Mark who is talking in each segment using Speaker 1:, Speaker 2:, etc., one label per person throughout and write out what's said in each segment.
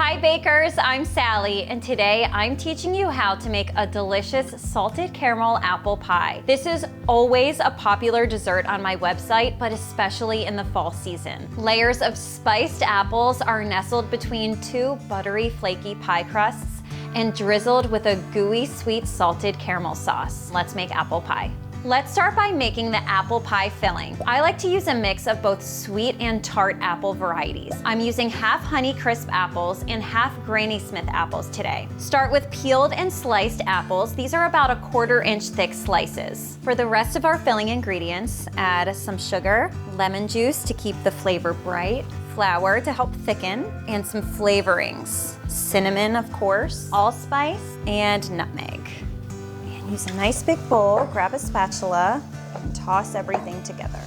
Speaker 1: Hi bakers, I'm Sally, and today I'm teaching you how to make a delicious salted caramel apple pie. This is always a popular dessert on my website, but especially in the fall season. Layers of spiced apples are nestled between two buttery, flaky pie crusts and drizzled with a gooey, sweet, salted caramel sauce. Let's make apple pie. Let's start by making the apple pie filling. I like to use a mix of both sweet and tart apple varieties. I'm using half Honeycrisp apples and half Granny Smith apples today. Start with peeled and sliced apples. These are about 1/4 inch thick slices. For the rest of our filling ingredients, add some sugar, lemon juice to keep the flavor bright, flour to help thicken, and some flavorings. Cinnamon, of course, allspice, and nutmeg. Use a nice big bowl, grab a spatula, and toss everything together.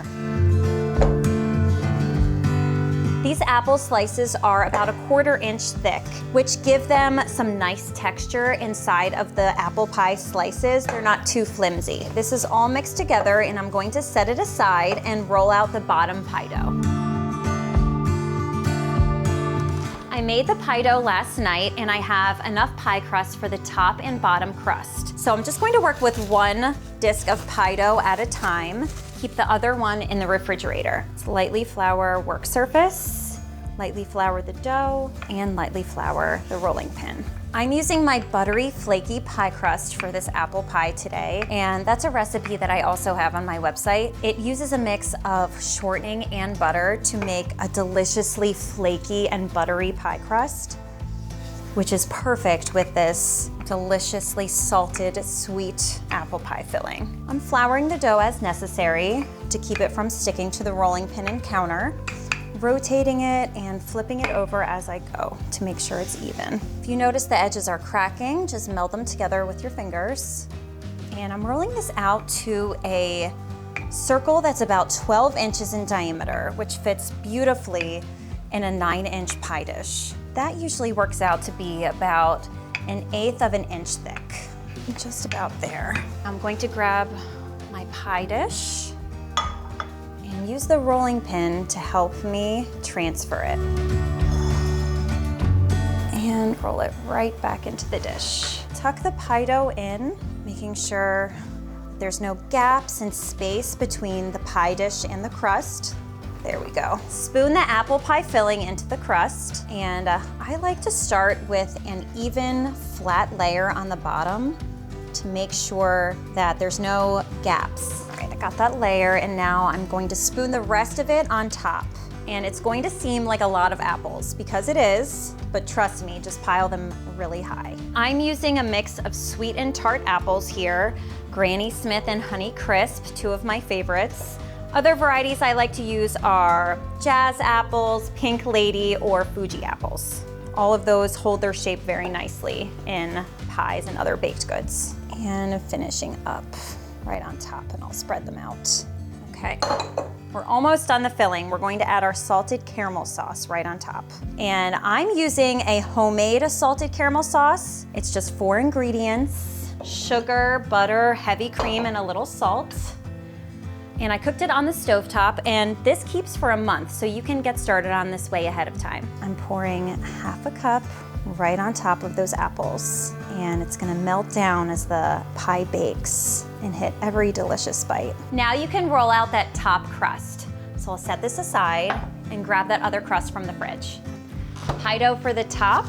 Speaker 1: These apple slices are about 1/4 inch thick, which give them some nice texture inside of the apple pie slices. They're not too flimsy. This is all mixed together, and I'm going to set it aside and roll out the bottom pie dough. I made the pie dough last night, and I have enough pie crust for the top and bottom crust. So I'm just going to work with one disc of pie dough at a time. Keep the other one in the refrigerator. Let's lightly flour work surface, lightly flour the dough, and lightly flour the rolling pin. I'm using my buttery, flaky pie crust for this apple pie today, and that's a recipe that I also have on my website. It uses a mix of shortening and butter to make a deliciously flaky and buttery pie crust, which is perfect with this deliciously salted, sweet apple pie filling. I'm flouring the dough as necessary to keep it from sticking to the rolling pin and counter, rotating it and flipping it over as I go to make sure it's even. If you notice the edges are cracking, just meld them together with your fingers. And I'm rolling this out to a circle that's about 12 inches in diameter, which fits beautifully in a 9-inch pie dish. That usually works out to be about 1/8 of an inch thick, just about there. I'm going to grab my pie dish and use the rolling pin to help me transfer it. And roll it right back into the dish. Tuck the pie dough in, making sure there's no gaps and space between the pie dish and the crust. There we go. Spoon the apple pie filling into the crust, and I like to start with an even, flat layer on the bottom to make sure that there's no gaps. All right, I got that layer, and now I'm going to spoon the rest of it on top. And it's going to seem like a lot of apples, because it is, but trust me, just pile them really high. I'm using a mix of sweet and tart apples here, Granny Smith and Honeycrisp, two of my favorites. Other varieties I like to use are Jazz apples, Pink Lady, or Fuji apples. All of those hold their shape very nicely in pies and other baked goods. And finishing up right on top, and I'll spread them out. Okay, we're almost done the filling. We're going to add our salted caramel sauce right on top. And I'm using a homemade salted caramel sauce. It's just 4 ingredients: sugar, butter, heavy cream, and a little salt. And I cooked it on the stovetop, and this keeps for a month, so you can get started on this way ahead of time. I'm pouring 1/2 cup right on top of those apples, and it's gonna melt down as the pie bakes and hit every delicious bite. Now you can roll out that top crust. So I'll set this aside and grab that other crust from the fridge. Pie dough for the top,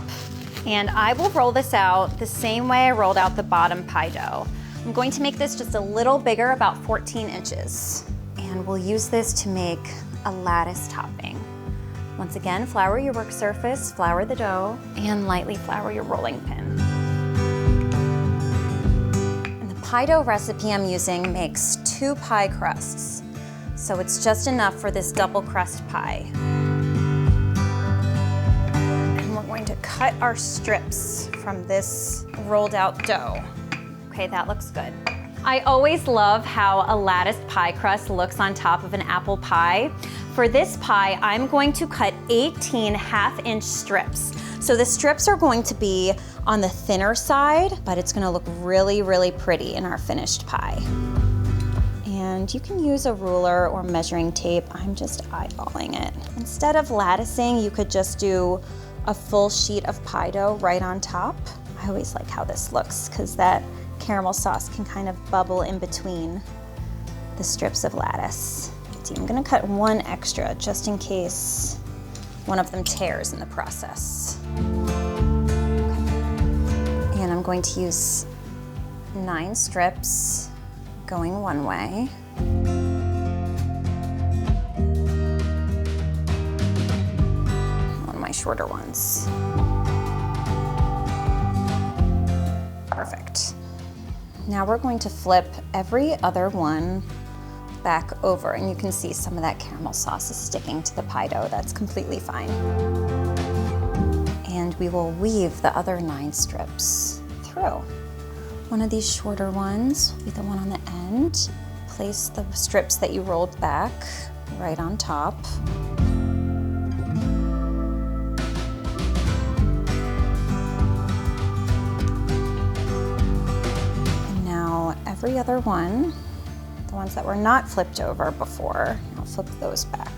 Speaker 1: and I will roll this out the same way I rolled out the bottom pie dough. I'm going to make this just a little bigger, about 14 inches. And we'll use this to make a lattice topping. Once again, flour your work surface, flour the dough, and lightly flour your rolling pin. And the pie dough recipe I'm using makes 2 pie crusts, so it's just enough for this double crust pie. And we're going to cut our strips from this rolled out dough. Okay, that looks good. I always love how a latticed pie crust looks on top of an apple pie. For this pie, I'm going to cut 18 1/2-inch strips. So the strips are going to be on the thinner side, but it's gonna look really, really pretty in our finished pie. And you can use a ruler or measuring tape. I'm just eyeballing it. Instead of latticing, you could just do a full sheet of pie dough right on top. I always like how this looks because that caramel sauce can kind of bubble in between the strips of lattice. I'm gonna cut one extra just in case one of them tears in the process. And I'm going to use 9 strips going one way. One of my shorter ones. Perfect. Now we're going to flip every other one back over, and you can see some of that caramel sauce is sticking to the pie dough. That's completely fine. And we will weave the other 9 strips through. One of these shorter ones will be the one on the end. Place the strips that you rolled back right on top. And now every other one, the ones that were not flipped over before, I'll flip those back.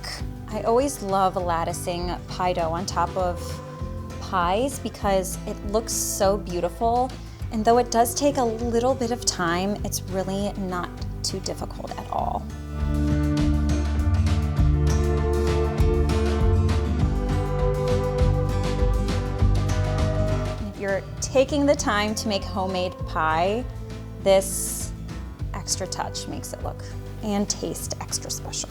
Speaker 1: I always love latticing pie dough on top of pies because it looks so beautiful. And though it does take a little bit of time, it's really not too difficult at all. If you're taking the time to make homemade pie, this extra touch makes it look and taste extra special.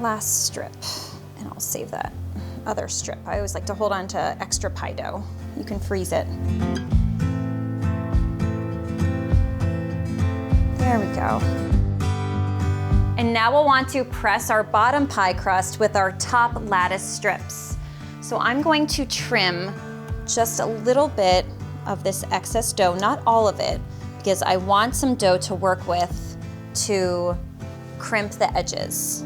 Speaker 1: Last strip, and I'll save that other strip. I always like to hold on to extra pie dough. You can freeze it. There we go. And now we'll want to press our bottom pie crust with our top lattice strips. So I'm going to trim just a little bit of this excess dough, not all of it, because I want some dough to work with to crimp the edges.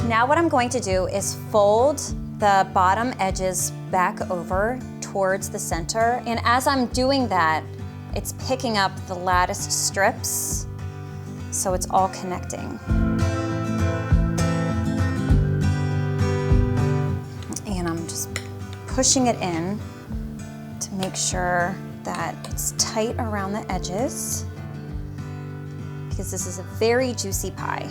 Speaker 1: Now what I'm going to do is fold the bottom edges back over towards the center. And as I'm doing that, it's picking up the latticed strips, so it's all connecting. And I'm just pushing it in to make sure that it's tight around the edges, because this is a very juicy pie.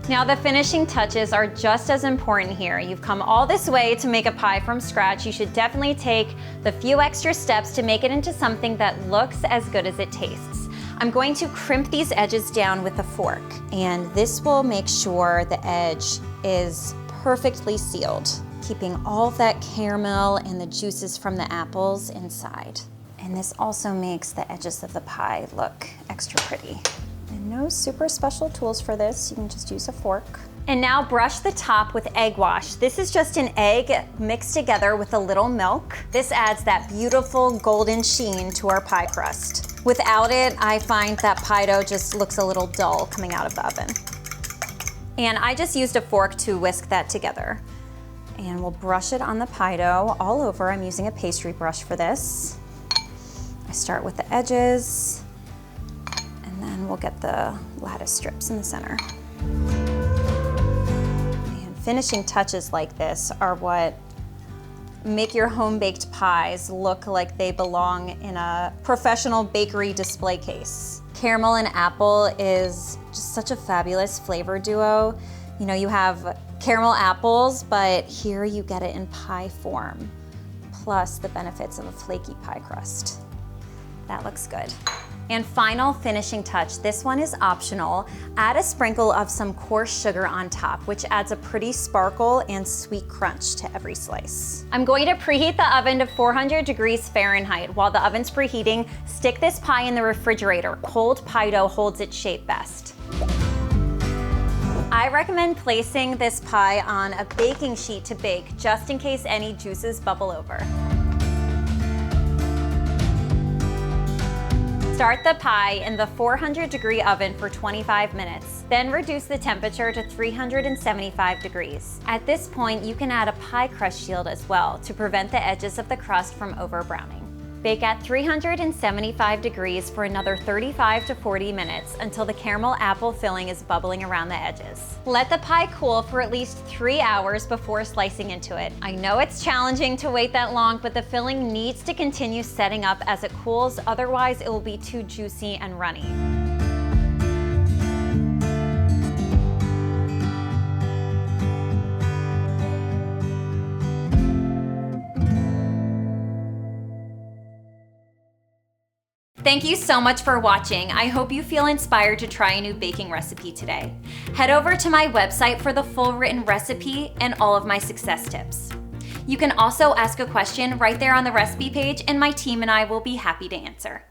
Speaker 1: Now the finishing touches are just as important here. You've come all this way to make a pie from scratch. You should definitely take the few extra steps to make it into something that looks as good as it tastes. I'm going to crimp these edges down with a fork, and this will make sure the edge is perfectly sealed, keeping all of that caramel and the juices from the apples inside. And this also makes the edges of the pie look extra pretty. And no super special tools for this, you can just use a fork. And now brush the top with egg wash. This is just an egg mixed together with a little milk. This adds that beautiful golden sheen to our pie crust. Without it, I find that pie dough just looks a little dull coming out of the oven. And I just used a fork to whisk that together. And we'll brush it on the pie dough all over. I'm using a pastry brush for this. I start with the edges, and then we'll get the lattice strips in the center. And finishing touches like this are what make your home-baked pies look like they belong in a professional bakery display case. Caramel and apple is just such a fabulous flavor duo. You know, you have caramel apples, but here you get it in pie form, plus the benefits of a flaky pie crust. That looks good. And final finishing touch, this one is optional. Add a sprinkle of some coarse sugar on top, which adds a pretty sparkle and sweet crunch to every slice. I'm going to preheat the oven to 400 degrees Fahrenheit. While the oven's preheating, stick this pie in the refrigerator. Cold pie dough holds its shape best. I recommend placing this pie on a baking sheet to bake, just in case any juices bubble over. Start the pie in the 400-degree oven for 25 minutes. Then reduce the temperature to 375 degrees. At this point, you can add a pie crust shield as well to prevent the edges of the crust from over browning. Bake at 375 degrees for another 35 to 40 minutes until the caramel apple filling is bubbling around the edges. Let the pie cool for at least 3 hours before slicing into it. I know it's challenging to wait that long, but the filling needs to continue setting up as it cools, otherwise it will be too juicy and runny. Thank you so much for watching. I hope you feel inspired to try a new baking recipe today. Head over to my website for the full written recipe and all of my success tips. You can also ask a question right there on the recipe page, and my team and I will be happy to answer.